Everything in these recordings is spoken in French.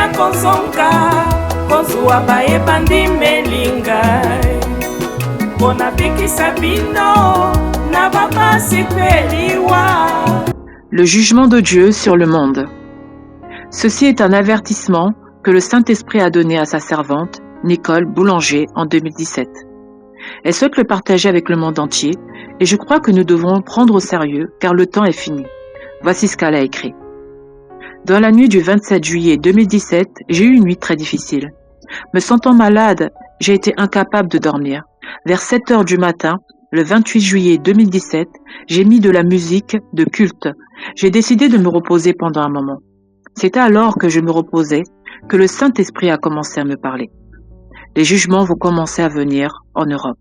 ya kozonga kozwa bayebandi melingai mpona bikisa bino na bapasi mpe liwa. Le jugement de Dieu sur le monde. Ceci est un avertissement que le Saint-Esprit a donné à sa servante, Nicole Boulanger, en 2017. Elle souhaite le partager avec le monde entier et je crois que nous devons prendre au sérieux car le temps est fini. Voici ce qu'elle a écrit. Dans la nuit du 27 juillet 2017, j'ai eu une nuit très difficile. Me sentant malade, j'ai été incapable de dormir. Vers 7 heures du matin, le 28 juillet 2017, j'ai mis de la musique de culte. J'ai décidé de me reposer pendant un moment. C'était alors que je me reposais que le Saint-Esprit a commencé à me parler. Les jugements vont commencer à venir en Europe.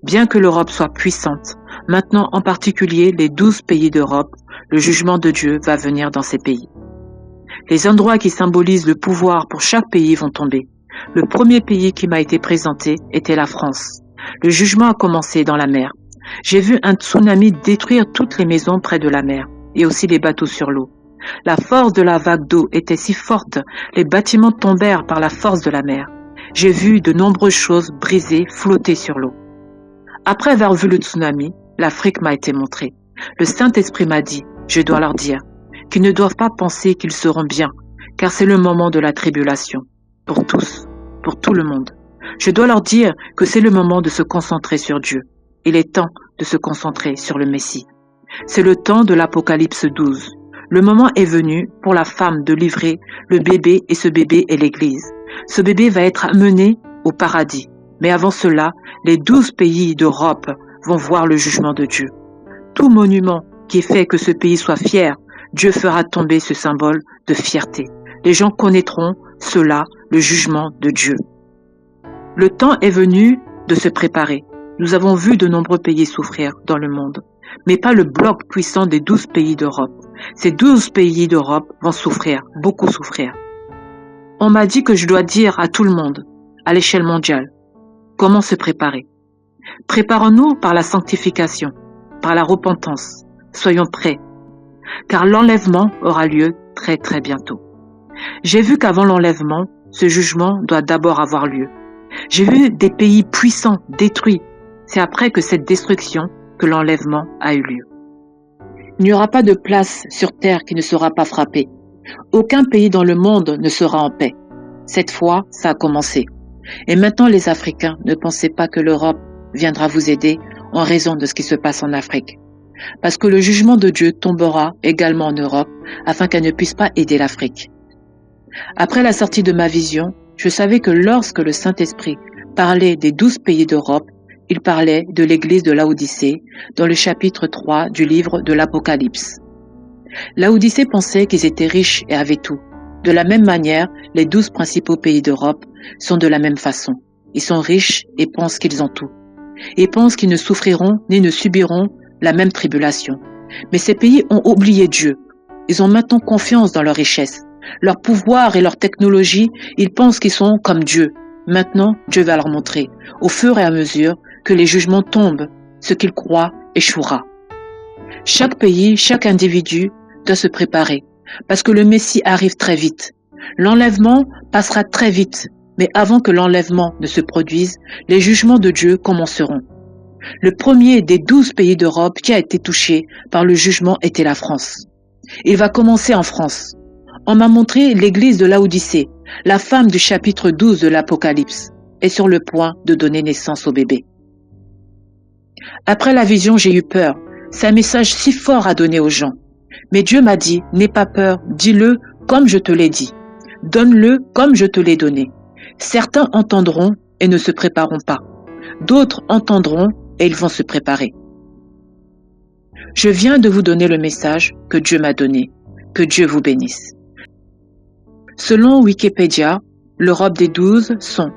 Bien que l'Europe soit puissante, maintenant en particulier les 12 pays d'Europe, le jugement de Dieu va venir dans ces pays. Les endroits qui symbolisent le pouvoir pour chaque pays vont tomber. Le premier pays qui m'a été présenté était la France. Le jugement a commencé dans la mer. J'ai vu un tsunami détruire toutes les maisons près de la mer et aussi les bateaux sur l'eau. La force de la vague d'eau était si forte, les bâtiments tombèrent par la force de la mer. J'ai vu de nombreuses choses brisées, flotter sur l'eau. Après avoir vu le tsunami, l'Afrique m'a été montrée. Le Saint-Esprit m'a dit, je dois leur dire, qu'ils ne doivent pas penser qu'ils seront bien, car c'est le moment de la tribulation, pour tous, pour tout le monde. Je dois leur dire que c'est le moment de se concentrer sur Dieu. Il est temps de se concentrer sur le Messie. C'est le temps de l'Apocalypse 12. Le moment est venu pour la femme de livrer le bébé et ce bébé est l'Église. Ce bébé va être amené au paradis. Mais avant cela, les 12 pays d'Europe vont voir le jugement de Dieu. Tout monument qui fait que ce pays soit fier, Dieu fera tomber ce symbole de fierté. Les gens connaîtront cela, le jugement de Dieu. Le temps est venu de se préparer. Nous avons vu de nombreux pays souffrir dans le monde, mais pas le bloc puissant des 12 pays d'Europe. Ces 12 pays d'Europe vont souffrir, beaucoup souffrir. On m'a dit que je dois dire à tout le monde, à l'échelle mondiale, comment se préparer. Préparons-nous par la sanctification, par la repentance. Soyons prêts, car l'enlèvement aura lieu très très bientôt. J'ai vu qu'avant l'enlèvement, ce jugement doit d'abord avoir lieu. J'ai vu des pays puissants détruits. C'est après que cette destruction que l'enlèvement a eu lieu. Il n'y aura pas de place sur terre qui ne sera pas frappée. Aucun pays dans le monde ne sera en paix. Cette fois, ça a commencé. Et maintenant, les Africains, ne pensez pas que l'Europe viendra vous aider en raison de ce qui se passe en Afrique. Parce que le jugement de Dieu tombera également en Europe afin qu'elle ne puisse pas aider l'Afrique. Après la sortie de ma vision, je savais que lorsque le Saint-Esprit parlait des 12 pays d'Europe, il parlait de l'église de Laodicée dans le chapitre 3 du livre de l'Apocalypse. Laodicée pensait qu'ils étaient riches et avaient tout. De la même manière, les 12 principaux pays d'Europe sont de la même façon. Ils sont riches et pensent qu'ils ont tout. Ils pensent qu'ils ne souffriront ni ne subiront la même tribulation. Mais ces pays ont oublié Dieu. Ils ont maintenant confiance dans leur richesse, leur pouvoir et leur technologie. Ils pensent qu'ils sont comme Dieu. Maintenant, Dieu va leur montrer, au fur et à mesure que les jugements tombent, ce qu'ils croient échouera. Chaque pays, chaque individu doit se préparer, parce que le Messie arrive très vite. L'enlèvement passera très vite, mais avant que l'enlèvement ne se produise, les jugements de Dieu commenceront. Le premier des 12 pays d'Europe qui a été touché par le jugement était la France. Il va commencer en France. On m'a montré l'église de Laodicée, la femme du chapitre 12 de l'Apocalypse, est sur le point de donner naissance au bébé. Après la vision, j'ai eu peur. C'est un message si fort à donner aux gens. Mais Dieu m'a dit, n'aie pas peur, dis-le comme je te l'ai dit. Donne-le comme je te l'ai donné. Certains entendront et ne se prépareront pas. D'autres entendront et ils vont se préparer. Je viens de vous donner le message que Dieu m'a donné. Que Dieu vous bénisse. Selon Wikipédia, l'Europe des 12 sont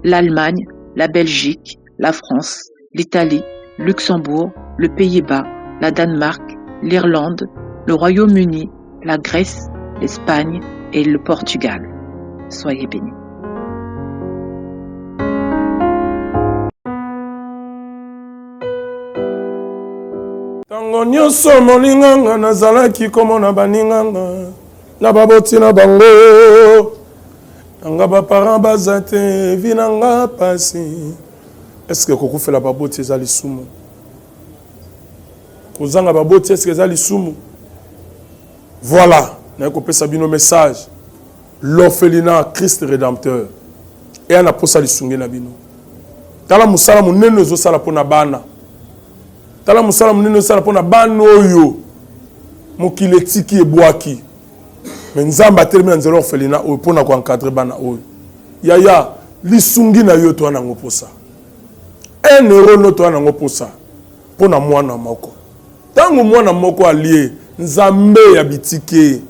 l'Allemagne, la Belgique, la France, l'Italie, Luxembourg, le Pays-Bas, la Danemark, l'Irlande, le Royaume-Uni, la Grèce, l'Espagne et le Portugal. Soyez bénis. Tango nyonso molinganga nazalaki komona baninganga na baboti na bango Nga ba parents bazate vinanga pasi. Est-ce que koko fait la baboti ezali sumu? Kozanga baboti est-ce que ezali sumu? Voilà, na ko pesa bino message. L'orphelinat Christ rédempteur. Et ana posa lisunge na bino. Tala musala munene zo sala pona bana. Tala musala munene zo sala pona bana oyo. Mokile tiki ebwaki. Mais nzamba termina nzelo orphelinat oyo pona ko encadrer bana oyo. Yaya lisungi na yo to ana ngoposa. 1 euro no to ana ngoposa. Pona mwana moko. Tango mwana moko allié nzambe ya bitike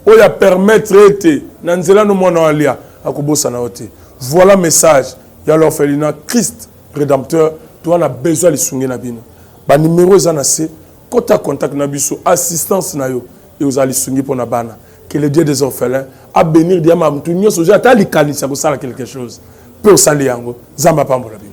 oya permettre ete na nzela no mwana alia akobosa na ote. Voilà message ya l'orphelinat Christ rédempteur to ana besoin lisungi na bino. Ba numéro ezana se kota contact na biso assistance na yo et aux alisungi pona bana. Que le Dieu des orphelins a bénir diama mtu nyoso ja tali kanisa ko sala quelque chose. Peut sali yango zamba pambola bino.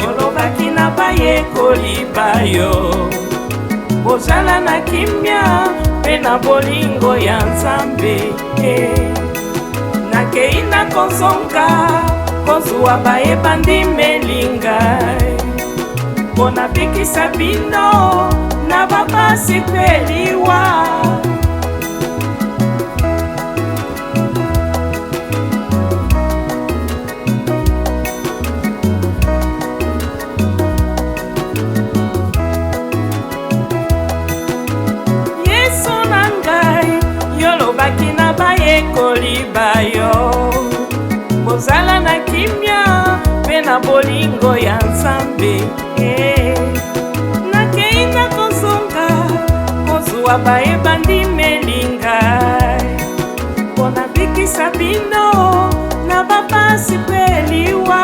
Olobaki na baye kolibayo bozala na kimia pe na bolingo ya Nzambe nakei na kozonga kozwa baye bandimelinga mpona bikisa bino na bapasi kweliwa kolibayo bozala na kimia pe na bolingo ya Nzambe nakei na kozonga kozwa baye bandimelinga mpona bikisa bino na bapasi kweliwa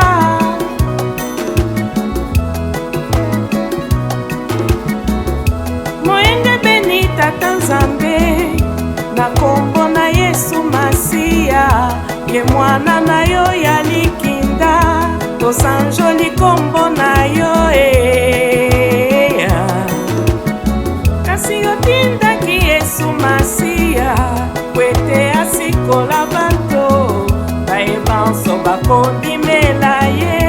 moyenge beni tata Nzambe na kombo na Yesu Masia ye mwana na yo ya likinda tosanjoli kombo na yo kasi otindaki Yesu Masia kwete asikola bato bayebanso bakondimela ye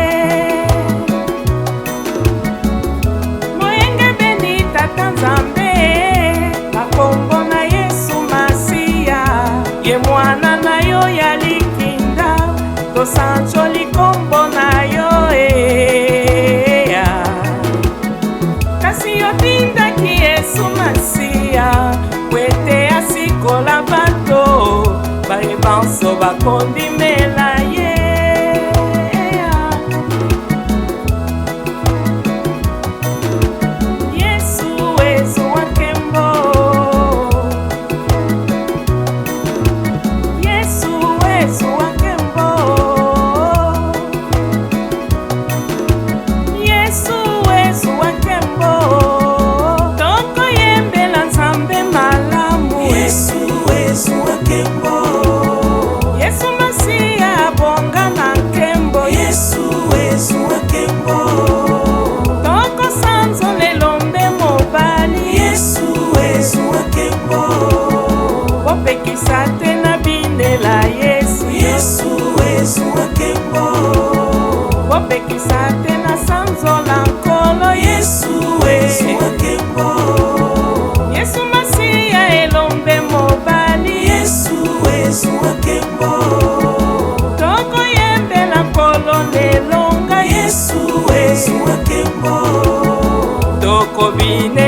moyenge beni tata Nzambe na kombo na Yesu Masia ye mwana na yo ya likinda tosanjoli kombo na yo kasi otindaki Yesu Masia kwete asikola bato bayebanso bakondimela ye Yesu wezu wakembo opekisa te na sanzola nkolo Yesu wakembo Yesu Masia elombe mobali Yesu wakembo toko yembela nkolo nelonga Yesu wakembo toko bine